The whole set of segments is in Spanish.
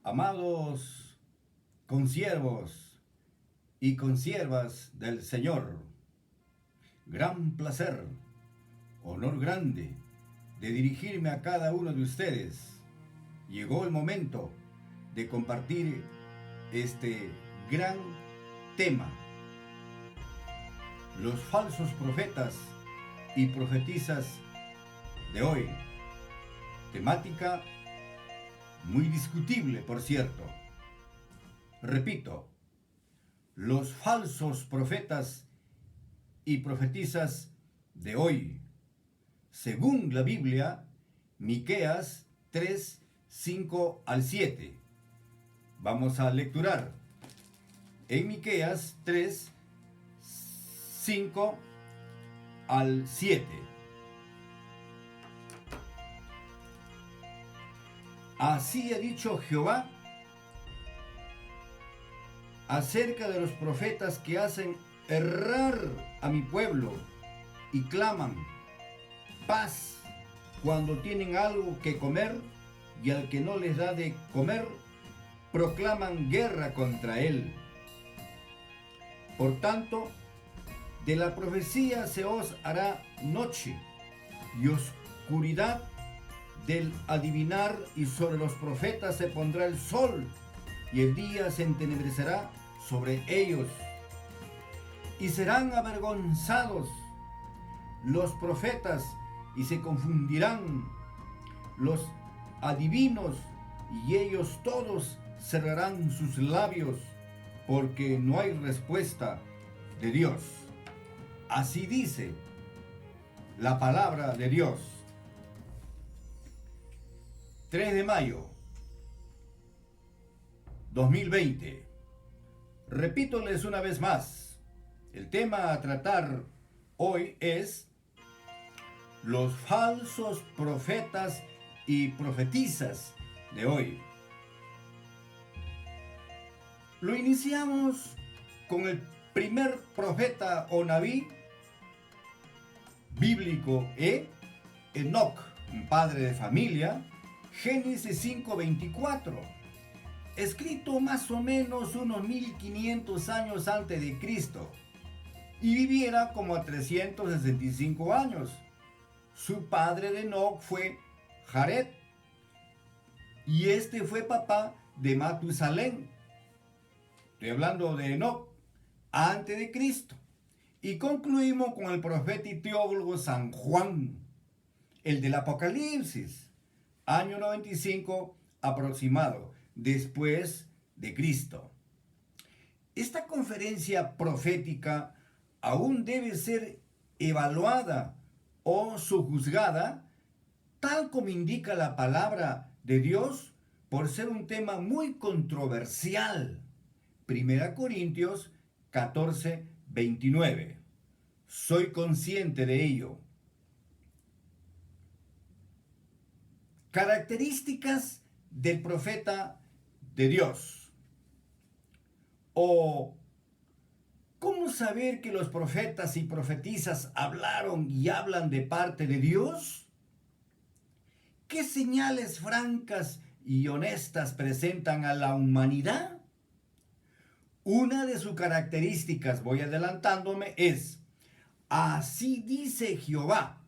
Amados consiervos y consiervas del Señor, gran placer, honor grande de dirigirme a cada uno de ustedes. Llegó el momento de compartir este gran tema: los falsos profetas y profetisas de hoy. Temática muy discutible, por cierto. Repito, los falsos profetas y profetisas de hoy. Según la Biblia, Miqueas 3, 5 al 7. Vamos a lecturar en Miqueas 3, 5 al 7. Así ha dicho Jehová acerca de los profetas que hacen errar a mi pueblo y claman paz cuando tienen algo que comer, y al que no les da de comer, proclaman guerra contra él. Por tanto, de la profecía se os hará noche y oscuridad del adivinar, y sobre los profetas se pondrá el sol, y el día se entenebrecerá sobre ellos. Y serán avergonzados los profetas, y se confundirán los adivinos, y ellos todos cerrarán sus labios, porque no hay respuesta de Dios. Así dice la palabra de Dios. 3 de mayo 2020. Repítoles una vez más, el tema a tratar hoy es los falsos profetas y profetisas de hoy. Lo iniciamos con el primer profeta o nabí bíblico, Enoc, un padre de familia, Génesis 5:24, escrito más o menos unos 1500 años antes de Cristo, y viviera como a 365 años. Su padre de Enoc fue Jared, y este fue papá de Matusalén. Estoy hablando de Enoc antes de Cristo. Y concluimos con el profeta y teólogo San Juan, el del Apocalipsis, año 95 aproximado, después de Cristo. Esta conferencia profética aún debe ser evaluada o sojuzgada, tal como indica la palabra de Dios, por ser un tema muy controversial. 1 Corintios 14, 29. Soy consciente de ello. Características del profeta de Dios. O ¿cómo saber que los profetas y profetisas hablaron y hablan de parte de Dios? ¿Qué señales francas y honestas presentan a la humanidad? Una de sus características, voy adelantándome, es: así dice Jehová,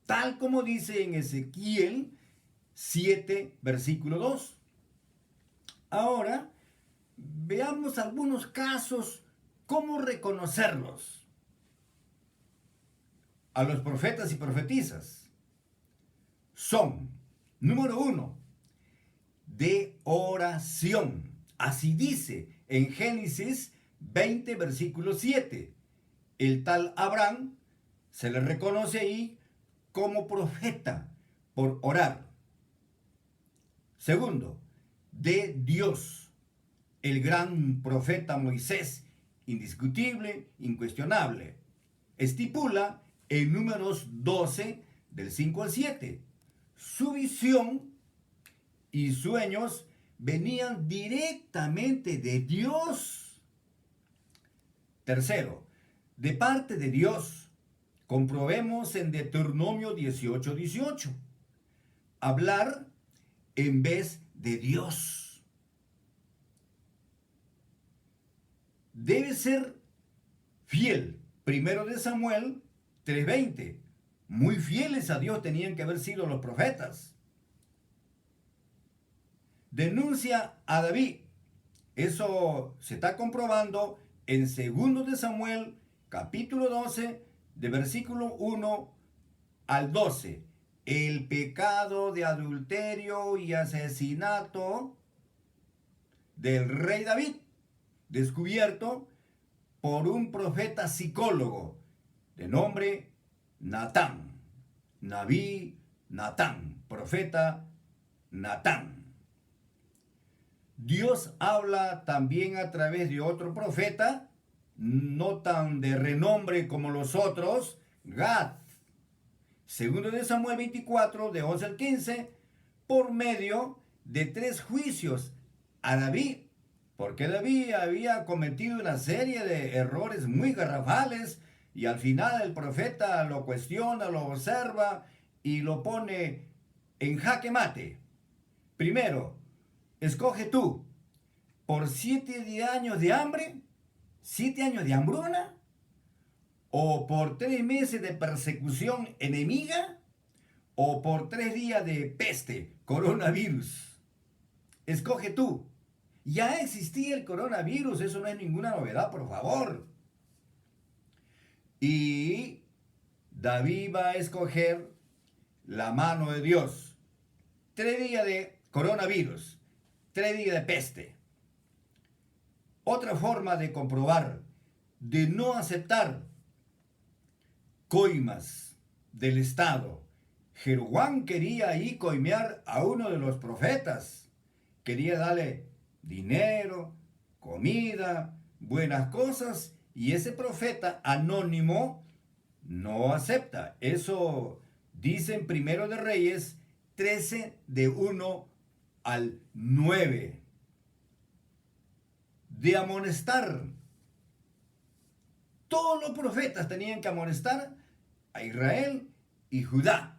tal como dice en Ezequiel 7, versículo 2. Ahora, veamos algunos casos, cómo reconocerlos a los profetas y profetisas. Son, número 1, de oración. Así dice en Génesis 20, versículo 7. El tal Abraham se le reconoce ahí como profeta por orar. Segundo, de Dios. El gran profeta Moisés, indiscutible, incuestionable, estipula en Números 12, del 5 al 7. Su visión y sueños venían directamente de Dios. Tercero, de parte de Dios. Comprobemos en Deuteronomio 18, 18. Hablar en vez de Dios. debe ser fiel. Primero de Samuel 3:20. Muy fieles a Dios tenían que haber sido los profetas. Denuncia a David. Eso se está comprobando en 2 de Samuel, capítulo 12, de versículo 1 al 12. El pecado de adulterio y asesinato del rey David, descubierto por un profeta psicólogo de nombre Natán. Naví Natán, profeta Natán. Dios habla también a través de otro profeta, no tan de renombre como los otros, Gad. Segundo de Samuel 24, de 11 al 15, por medio de 3 juicios a David, porque David había cometido una serie de errores muy garrafales y al final el profeta lo cuestiona, lo observa y lo pone en jaque mate. Primero, escoge tú, por 7 años de hambre, 7 años de hambruna, o por 3 meses de persecución enemiga, o por 3 días de peste, coronavirus. Escoge tú. Ya existía el coronavirus, eso no es ninguna novedad, por favor. Y David va a escoger la mano de Dios. 3 días de coronavirus, 3 días de peste. Otra forma de comprobar, de no aceptar coimas del Estado. Jeroboam quería ahí coimear a uno de los profetas. Quería darle dinero, comida, buenas cosas, y ese profeta anónimo no acepta. Eso dice en Primero de Reyes 13, de 1 al 9. De amonestar. Todos los profetas tenían que amonestar a Israel y Judá.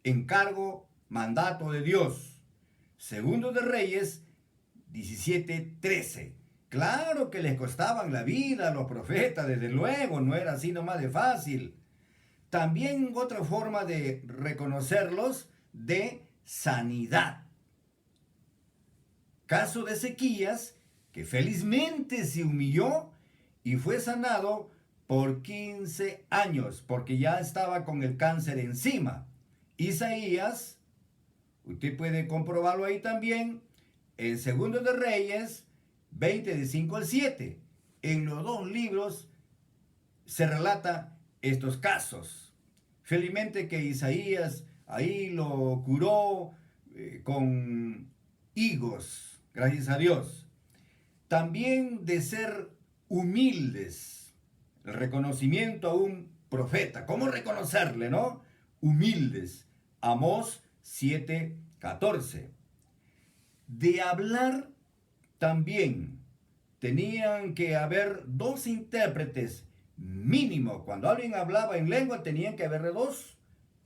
Encargo, mandato de Dios. Segundo de Reyes 17:13. Claro que les costaban la vida a los profetas, desde luego, no era así nomás de fácil. También otra forma de reconocerlos, de sanidad. Caso de Ezequías, que felizmente se humilló y fue sanado por 15 años, porque ya estaba con el cáncer encima. Isaías, usted puede comprobarlo ahí también, en Segundo de Reyes 20, de 5 al 7. En los 2 libros se relata estos casos. Felizmente que Isaías ahí lo curó con higos, gracias a Dios. También de ser humildes, el reconocimiento a un profeta. ¿Cómo reconocerle, no? Humildes. Amós 7:14. De hablar también tenían que haber 2 intérpretes mínimo. Cuando alguien hablaba en lengua tenían que haber 2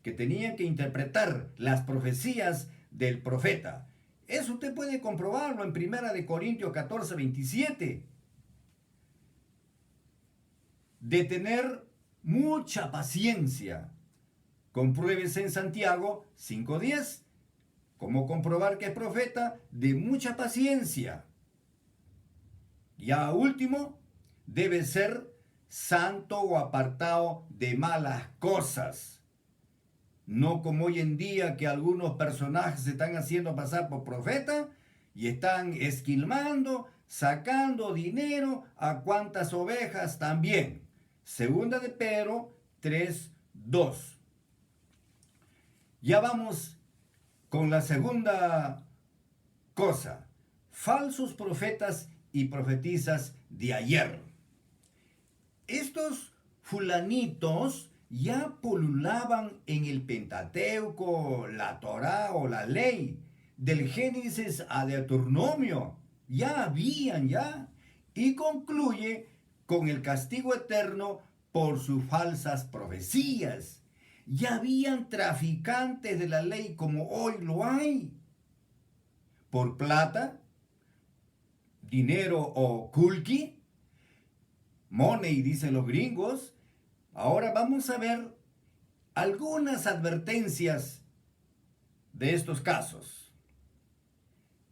que tenían que interpretar las profecías del profeta. Eso usted puede comprobarlo en 1 Corintios 14:27. De tener mucha paciencia. Compruébese en Santiago 5:10. ¿Cómo comprobar que es profeta? De mucha paciencia. Ya último, debe ser santo o apartado de malas cosas. No como hoy en día que algunos personajes se están haciendo pasar por profeta y están esquilmando, sacando dinero a cuantas ovejas también. Segunda de Pedro 3:2. Ya vamos con la segunda cosa. Falsos profetas y profetizas de ayer. Estos fulanitos ya pululaban en el Pentateuco, la Torá o la ley, del Génesis a Deuteronomio. Ya habían, ya. Y concluye con el castigo eterno por sus falsas profecías. Ya habían traficantes de la ley como hoy lo hay. Por plata, dinero o kulki, money, dicen los gringos. Ahora vamos a ver algunas advertencias de estos casos.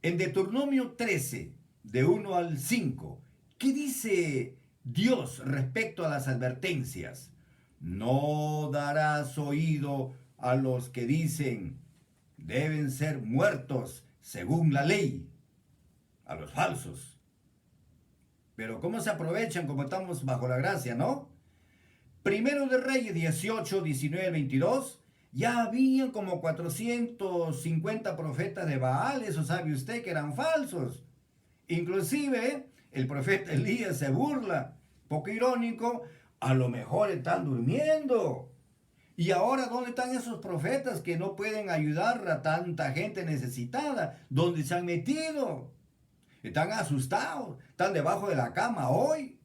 En Deuteronomio 13, de 1 al 5, ¿qué dice Dios respecto a las advertencias? No darás oído a los que dicen, deben ser muertos según la ley, a los falsos. Pero ¿cómo se aprovechan como estamos bajo la gracia, no? Primero de Reyes 18, 19, 22, ya habían como 450 profetas de Baal, eso sabe usted que eran falsos. Inclusive el profeta Elías se burla, poco irónico, a lo mejor están durmiendo. Y ahora, ¿dónde están esos profetas que no pueden ayudar a tanta gente necesitada? ¿Dónde se han metido? Están asustados, están debajo de la cama hoy.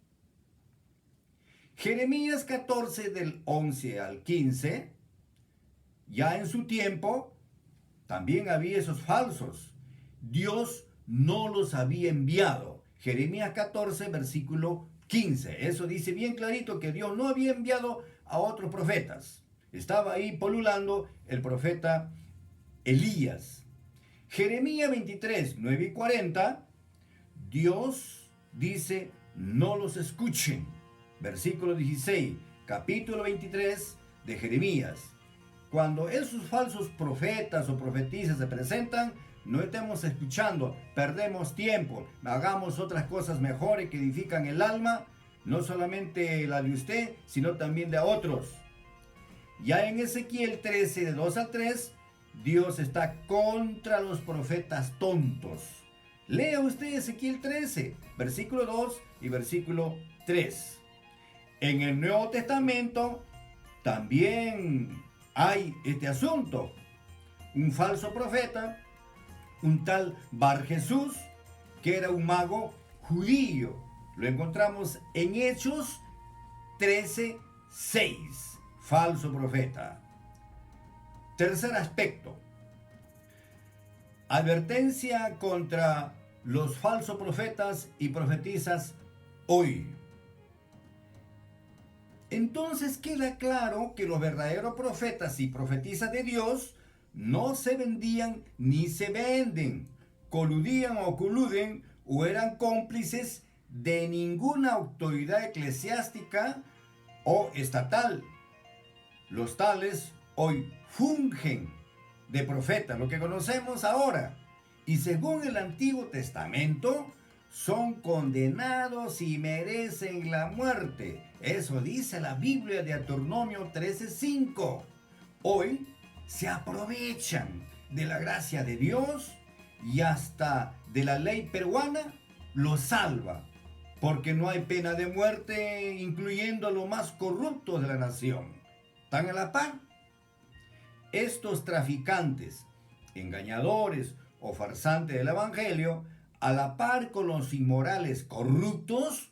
Jeremías 14 del 11 al 15, ya en su tiempo también había esos falsos. Dios no los había enviado. Jeremías 14, versículo 15. Eso dice bien clarito que Dios no había enviado a otros profetas. Estaba ahí polulando el profeta Elías. Jeremías 23, 9 y 40, Dios dice, no los escuchen. Versículo 16, capítulo 23 de Jeremías. Cuando esos falsos profetas o profetisas se presentan, no estemos escuchando, perdemos tiempo, hagamos otras cosas mejores que edifican el alma, no solamente la de usted, sino también de otros. Ya en Ezequiel 13, de 2 al 3, Dios está contra los profetas tontos. Lea usted Ezequiel 13, versículo 2 y versículo 3. En el Nuevo Testamento también hay este asunto. Un falso profeta, un tal Bar Jesús, que era un mago judío. Lo encontramos en Hechos 13, 6. Falso profeta. Tercer aspecto. Advertencia contra los falsos profetas y profetizas hoy. Entonces queda claro que los verdaderos profetas y profetizas de Dios no se vendían ni se venden, coludían o coluden o eran cómplices de ninguna autoridad eclesiástica o estatal. Los tales hoy fungen de profetas, lo que conocemos ahora, y según el Antiguo Testamento, son condenados y merecen la muerte. Eso dice la Biblia de Deuteronomio 13:5. Hoy se aprovechan de la gracia de Dios y hasta de la ley peruana lo salva, porque no hay pena de muerte, incluyendo a los más corruptos de la nación. ¿Están a la par? Estos traficantes, engañadores o farsantes del Evangelio, a la par con los inmorales corruptos,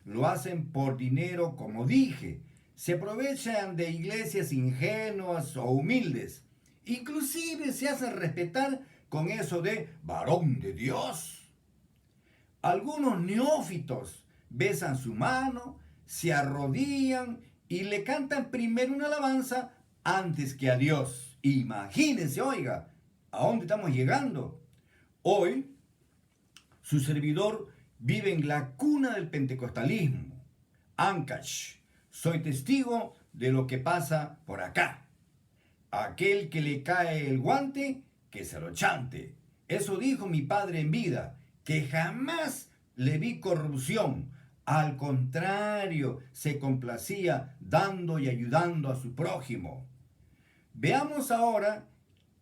lo hacen por dinero, como dije. Se aprovechan de iglesias ingenuas o humildes. Inclusive se hacen respetar con eso de varón de Dios. Algunos neófitos besan su mano, se arrodillan y le cantan primero una alabanza antes que a Dios. Imagínense, oiga, ¿a dónde estamos llegando? Hoy, su servidor vive en la cuna del pentecostalismo, Ancash. Soy testigo de lo que pasa por acá. Aquel que le cae el guante, que se lo chante. Eso dijo mi padre en vida, que jamás le vi corrupción. Al contrario, se complacía dando y ayudando a su prójimo. Veamos ahora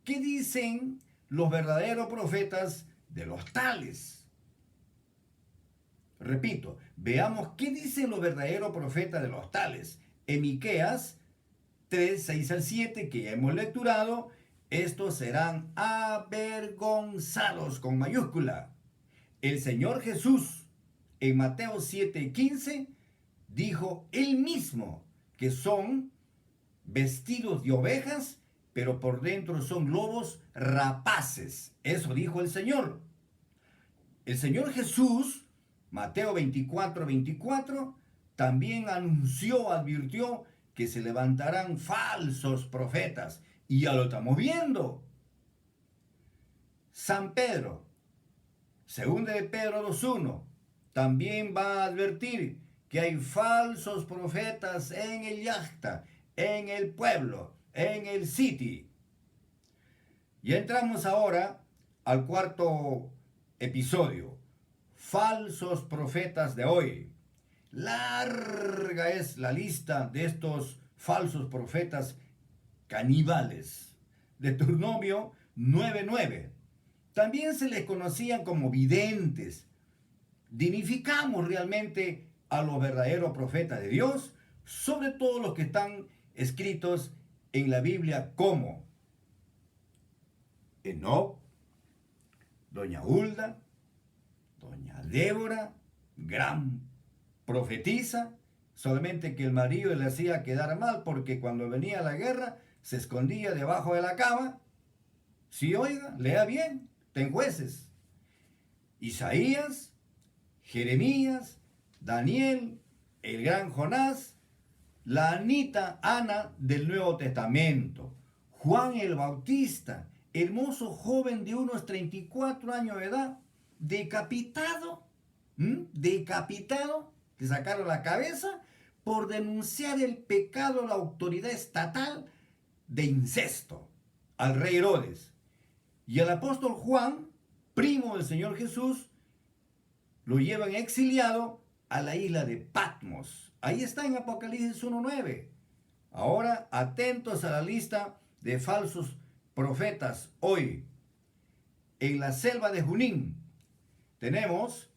qué dicen los verdaderos profetas de los tales. Repito, veamos qué dicen los verdaderos profetas de los tales. En Miqueas 3, 6 al 7, que ya hemos lecturado, estos serán avergonzados con mayúscula. El Señor Jesús, en Mateo 7, 15, dijo él mismo que son vestidos de ovejas, pero por dentro son lobos rapaces. Eso dijo el Señor. El Señor Jesús, Mateo 24, 24, también advirtió que se levantarán falsos profetas. Y ya lo estamos viendo. San Pedro, segunda de Pedro 2:1, también va a advertir que hay falsos profetas en el yacta, en el pueblo, en el city. Y entramos ahora al cuarto episodio, falsos profetas de hoy. Larga es la lista de estos falsos profetas caníbales. Deuteronomio 9:9. También se les conocían como videntes. Dignificamos realmente a los verdaderos profetas de Dios, sobre todo los que están escritos en la Biblia, como Enoc, doña Hulda, doña Débora, gran profetisa, solamente que el marido le hacía quedar mal porque cuando venía la guerra se escondía debajo de la cama. Sí, oiga, lea bien, ten Jueces. Isaías, Jeremías, Daniel, el gran Jonás, la Anita Ana del Nuevo Testamento, Juan el Bautista, hermoso joven de unos 34 años de edad, decapitado, le sacaron la cabeza por denunciar el pecado a la autoridad estatal de incesto al rey Herodes. Y el apóstol Juan, primo del Señor Jesús, lo llevan exiliado a la isla de Patmos. Ahí está en Apocalipsis 1:9. Ahora, atentos a la lista de falsos profetas hoy. En la selva de Junín tenemos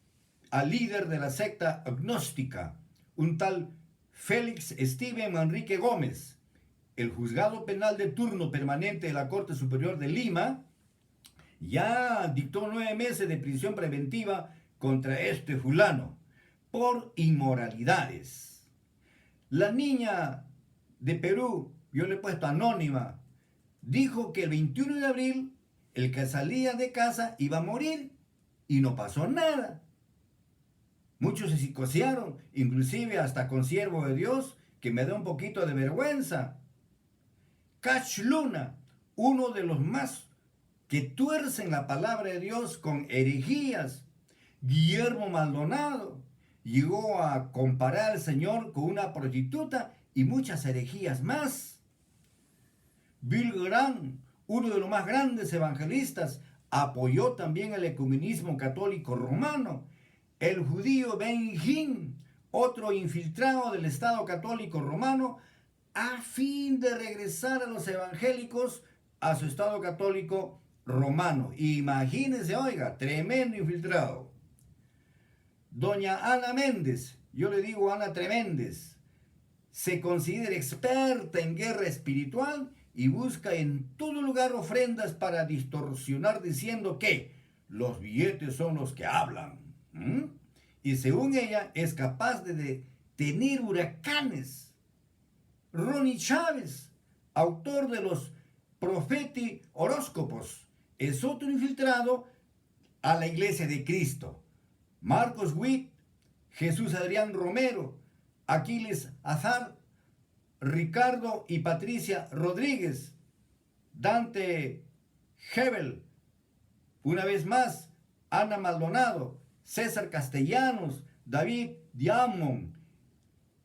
al líder de la secta agnóstica, un tal Félix Steven Manrique Gómez. El juzgado penal de turno permanente de la Corte Superior de Lima ya dictó 9 meses de prisión preventiva contra este fulano por inmoralidades. La niña de Perú, yo le he puesto anónima, dijo que el 21 de abril el que salía de casa iba a morir y no pasó nada. Muchos se psicosearon, inclusive hasta con siervo de Dios, que me da un poquito de vergüenza. Cash Luna, uno de los más que tuercen la palabra de Dios con herejías. Guillermo Maldonado llegó a comparar al Señor con una prostituta y muchas herejías más. Bill Graham, uno de los más grandes evangelistas, apoyó también el ecumenismo católico romano. El judío Ben Hinn, otro infiltrado del Estado católico romano, a fin de regresar a los evangélicos a su Estado católico romano. Imagínense, oiga, tremendo infiltrado. Doña Ana Méndez, yo le digo Ana Treméndez, se considera experta en guerra espiritual y busca en todo lugar ofrendas para distorsionar diciendo que los billetes son los que hablan. Y según ella es capaz de detener huracanes. Ronnie Chávez, autor de los Profeti Horóscopos, es otro infiltrado a la Iglesia de Cristo. Marcos Witt, Jesús Adrián Romero, Aquiles Azar, Ricardo y Patricia Rodríguez, Dante Hebel, una vez más, Ana Maldonado, César Castellanos, David Diamond,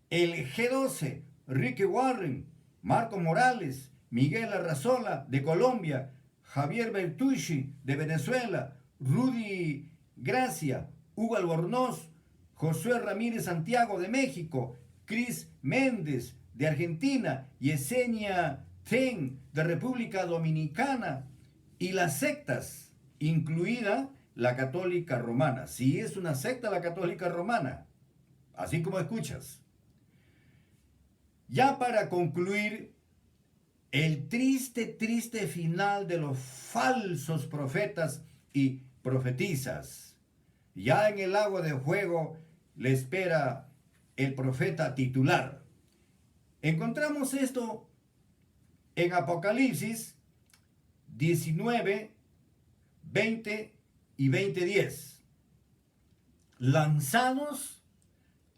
el G12, Ricky Warren, Marco Morales, Miguel Arrazola de Colombia, Javier Bertucci de Venezuela, Rudy Gracia, Hugo Albornoz, Josué Ramírez Santiago de México, Cris Méndez de Argentina, Yesenia Ten de República Dominicana, y las sectas, incluida la Católica Romana. Sí, es una secta la Católica Romana, así como escuchas. Ya para concluir, el triste final de los falsos profetas y profetisas. Ya en el lago de fuego le espera el profeta titular. Encontramos esto en Apocalipsis 19, 20 y 20:10. Lanzados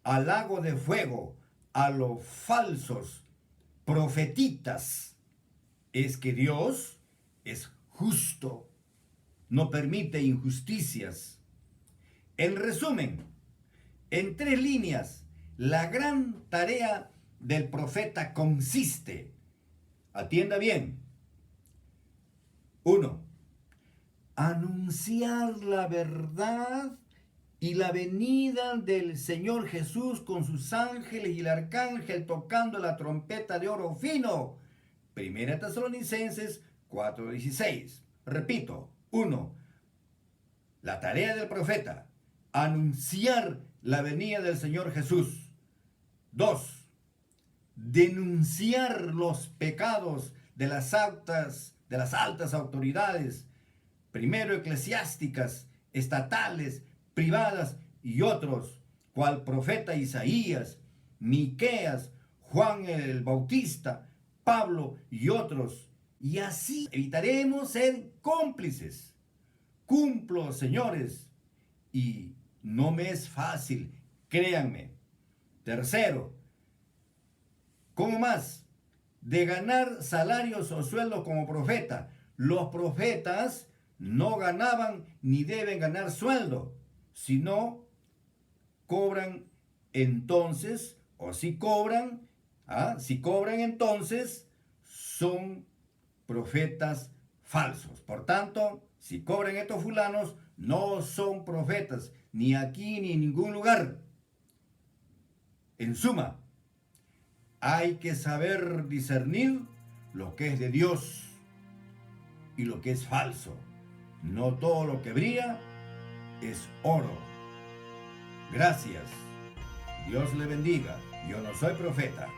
al lago de fuego a los falsos profetitas, es que Dios es justo, no permite injusticias. En resumen, en 3 líneas, la gran tarea del profeta consiste, atienda bien, 1. Anunciar la verdad y la venida del Señor Jesús con sus ángeles y el arcángel tocando la trompeta de oro fino. 1 Tesalonicenses 4:16. Repito, 1. La tarea del profeta, anunciar la venida del Señor Jesús. 2. Denunciar los pecados de las altas autoridades, primero eclesiásticas, estatales, privadas y otros, cual profeta Isaías, Miqueas, Juan el Bautista, Pablo y otros. Y así evitaremos ser cómplices. Cumplo, señores, y no me es fácil, créanme. 3. ¿Cómo más? De ganar salarios o sueldos como profeta. Los profetas no ganaban ni deben ganar sueldo, sino cobran entonces, o si cobran entonces, son profetas falsos. Por tanto, si cobran estos fulanos, no son profetas, ni aquí ni en ningún lugar. En suma, hay que saber discernir lo que es de Dios y lo que es falso. No todo lo que brilla es oro. Gracias. Dios le bendiga. Yo no soy profeta.